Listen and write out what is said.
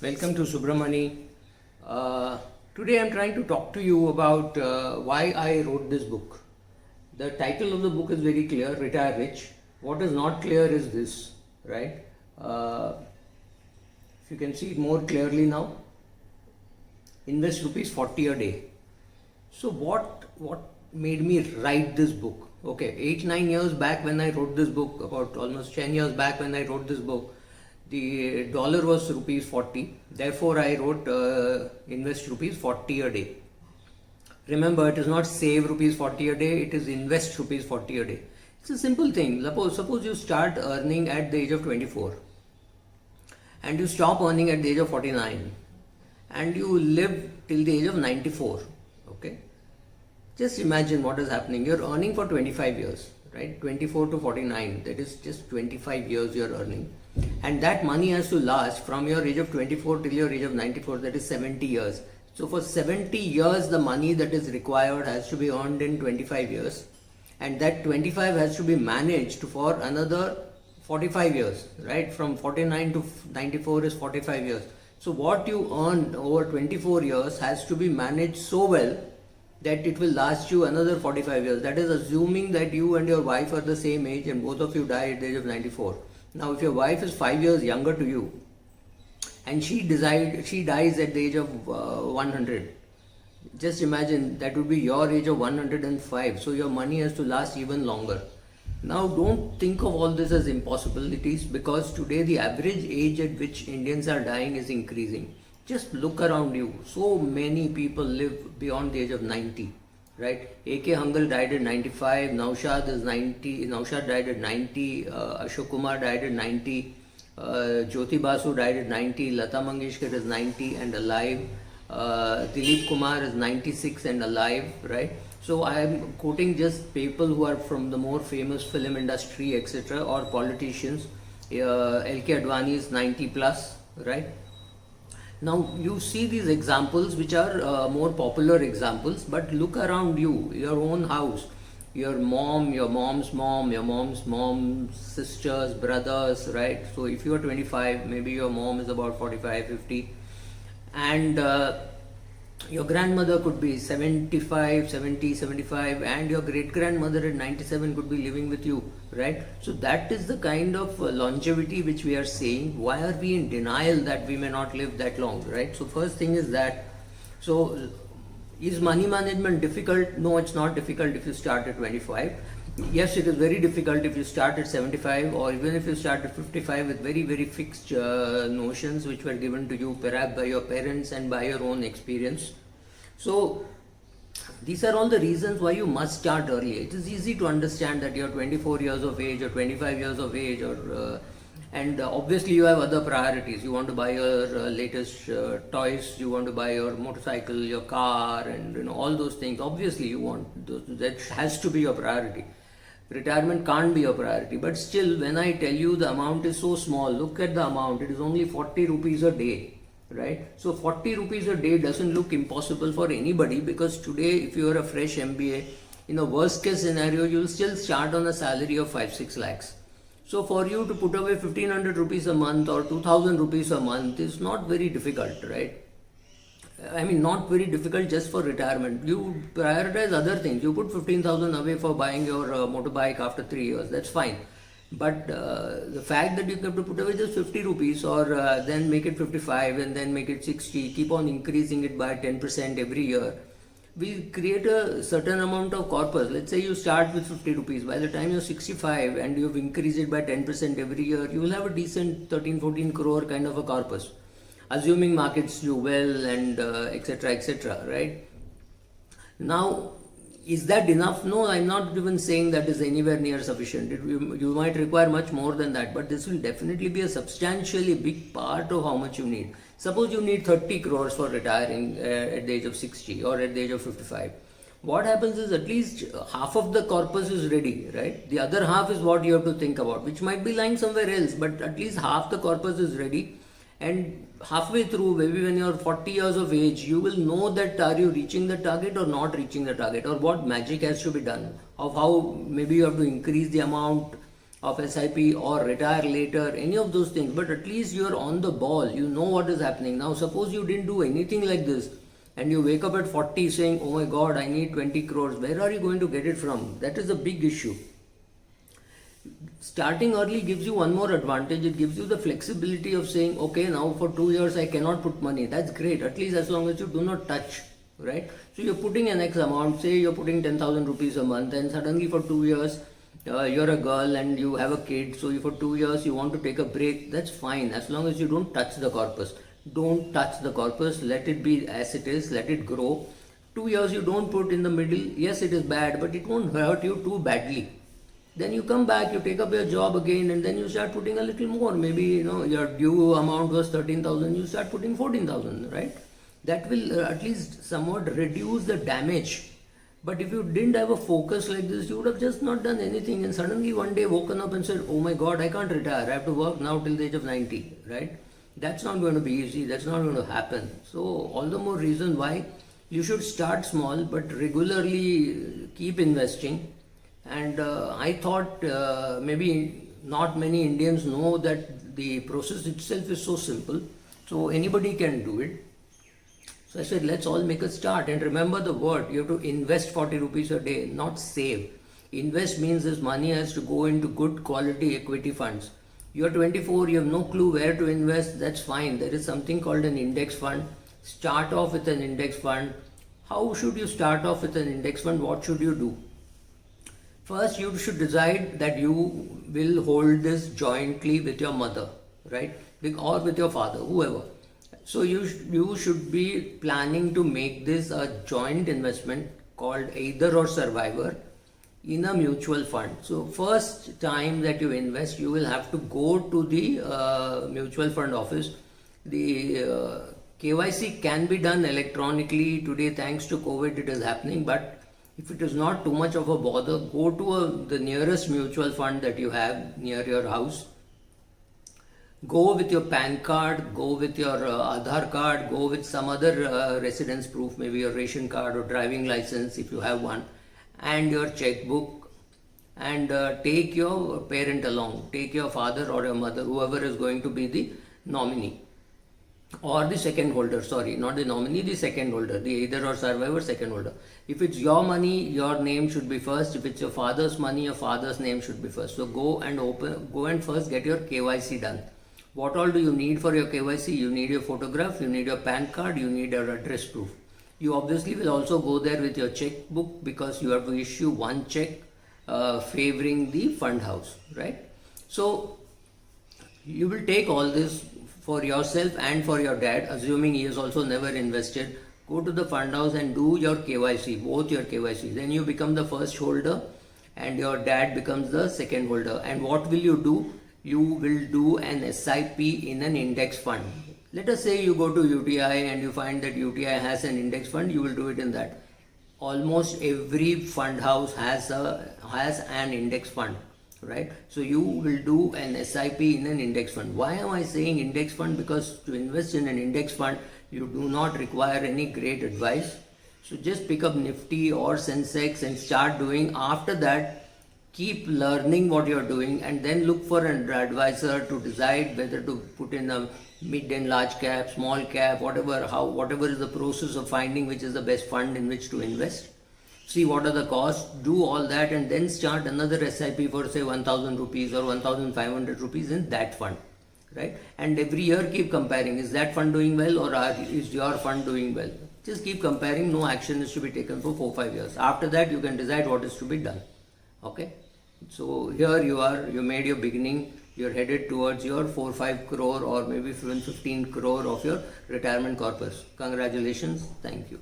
Welcome to Subramani. Today I'm trying to talk to you about why I wrote this book. The title of the book is very clear, Retire Rich. What is not clear is this, right? If you can see it more clearly now, invest rupees 40 a day. So what made me write this book? Okay, 8-9 years back when I wrote this book, about almost 10 years back when I wrote this book, the dollar was rupees 40. Therefore, I wrote invest rupees 40 a day. Remember, it is not save rupees 40 a day, it is invest rupees 40 a day. It's a simple thing. Suppose you start earning at the age of 24 and you stop earning at the age of 49 and you live till the age of 94. Okay? Just imagine what is happening. You're earning for 25 years, right? 24 to 49, that is just 25 years you're earning. And that money has to last from your age of 24 till your age of 94, that is 70 years. So for 70 years, the money that is required has to be earned in 25 years. And that 25 has to be managed for another 45 years, right? From 49 to 94 is 45 years. So what you earned over 24 years has to be managed so well that it will last you another 45 years. That is assuming that you and your wife are the same age and both of you die at the age of 94. Now, if your wife is 5 years younger to you and she dies at the age of 100, just imagine that would be your age of 105. So your money has to last even longer. Now, don't think of all this as impossibilities, because today the average age at which Indians are dying is increasing. Just look around you. So many people live beyond the age of 90. Right? A.K. Hangal died at 95, Naushad is 90, Naushad died at 90, Ashok Kumar died at 90, Jyoti Basu died at 90, Lata Mangeshkar is 90 and alive, Dilip Kumar is 96 and alive, right? So I am quoting just people who are from the more famous film industry, etc., or politicians. L.K. Advani is 90 plus, right? Now you see these examples which are more popular examples, but look around you, your own house, your mom, your mom's mom, your mom's mom's sisters, brothers, right? So if you are 25, maybe your mom is about 45, 50, and your grandmother could be 75, 70, 75, and your great grandmother at 97 could be living with you, right? So that is the kind of longevity which we are saying. Why are we in denial that we may not live that long, right? So first thing is that. So is money management difficult? No, it's not difficult if you start at 25. Yes, it is very difficult if you start at 75, or even if you start at 55 with very, very fixed notions which were given to you perhaps by your parents and by your own experience. So these are all the reasons why you must start early. It is easy to understand that you're 24 years of age or 25 years of age, or and obviously you have other priorities. You want to buy your latest toys, you want to buy your motorcycle, your car, and all those things. Obviously you want those, that has to be your priority. Retirement can't be your priority, but still, when I tell you the amount is so small, look at the amount. It is only 40 rupees a day, right? So 40 rupees a day doesn't look impossible for anybody, because today if you are a fresh MBA, in a worst case scenario, you will still start on a salary of 5-6 lakhs. So for you to put away 1500 rupees a month or 2000 rupees a month is not very difficult, right? I mean, not very difficult just for retirement. You prioritize other things. You put 15,000 away for buying your motorbike after 3 years. That's fine. But the fact that you have to put away just 50 rupees, or then make it 55 and then make it 60, keep on increasing it by 10% every year, we create a certain amount of corpus. Let's say you start with 50 rupees. By the time you're 65 and you've increased it by 10% every year, you will have a decent 13-14 crore kind of a corpus, assuming markets do well and etc., right? Now, is that enough? No, I'm not even saying that is anywhere near sufficient. You might require much more than that, but this will definitely be a substantially big part of how much you need. Suppose you need 30 crores for retiring at the age of 60 or at the age of 55. What happens is at least half of the corpus is ready, right? The other half is what you have to think about, which might be lying somewhere else, but at least half the corpus is ready. And halfway through, maybe when you're 40 years of age, you will know that are you reaching the target or not reaching the target, or what magic has to be done, of how maybe you have to increase the amount of SIP or retire later, any of those things, but at least you're on the ball, you know what is happening. Now suppose you didn't do anything like this and you wake up at 40 saying, oh my god, I need 20 crores, where are you going to get it from? That is a big issue. Starting early gives you one more advantage. It gives you the flexibility of saying, okay, now for 2 years I cannot put money. That's great, at least as long as you do not touch, right? So you're putting an X amount, say you're putting 10,000 rupees a month, and suddenly for 2 years you're a girl and you have a kid, so for 2 years you want to take a break. That's fine, as long as you don't touch the corpus. Don't touch the corpus, let it be as it is, let it grow. 2 years you don't put in the middle, yes it is bad, but it won't hurt you too badly. Then you come back, you take up your job again, and then you start putting a little more. Maybe your due amount was 13,000, you start putting 14,000, right? That will at least somewhat reduce the damage. But if you didn't have a focus like this, you would have just not done anything, and suddenly one day woken up and said, oh my god, I can't retire, I have to work now till the age of 90, right? That's not going to be easy, that's not going to happen. So all the more reason why you should start small but regularly keep investing. And I thought maybe not many Indians know that the process itself is so simple, so anybody can do it. So I said, let's all make a start. And remember the word, you have to invest 40 rupees a day, not save. Invest means this money has to go into good quality equity funds. You are 24, you have no clue where to invest, that's fine. There is something called an index fund. Start off with an index fund. How should you start off with an index fund? What should you do? First, you should decide that you will hold this jointly with your mother, right? Or with your father, whoever. So you should be planning to make this a joint investment called Either or Survivor in a mutual fund. So first time that you invest, you will have to go to the mutual fund office. The KYC can be done electronically. Today, thanks to COVID, it is happening, but if it is not too much of a bother, go to the nearest mutual fund that you have near your house. Go with your PAN card, go with your Aadhaar card, go with some other residence proof, maybe your ration card or driving license if you have one, and your checkbook, and take your parent along. Take your father or your mother, whoever is going to be the nominee. Or the second holder, sorry, not the nominee, the second holder, the Either or Survivor second holder. If it's your money, your name should be first. If it's your father's money, your father's name should be first. So go and first get your KYC done. What all do you need for your KYC? You need your photograph, you need your PAN card, you need your address proof. You obviously will also go there with your checkbook because you have to issue one check favoring the fund house, right? So you will take all this for yourself and for your dad, assuming he has also never invested. Go to the fund house and do your KYC, both your KYC. Then you become the first holder and your dad becomes the second holder. And what will you do? You will do an SIP in an index fund. Let us say you go to UTI and you find that UTI has an index fund, you will do it in that. Almost every fund house has an index fund, right? So you will do an SIP in an index fund. Why am I saying index fund? Because to invest in an index fund, you do not require any great advice. So just pick up Nifty or Sensex and start doing. After that, keep learning what you're doing and then look for an advisor to decide whether to put in a mid and large cap, small cap, whatever is the process of finding which is the best fund in which to invest. See what are the costs, do all that, and then start another SIP for say 1,000 rupees or 1,500 rupees in that fund, right? And every year keep comparing, is that fund doing well or is your fund doing well? Just keep comparing, no action is to be taken for 4-5 years. After that you can decide what is to be done, okay? So here you are, you made your beginning, you're headed towards your 4-5 crore or maybe 15 crore of your retirement corpus. Congratulations, thank you.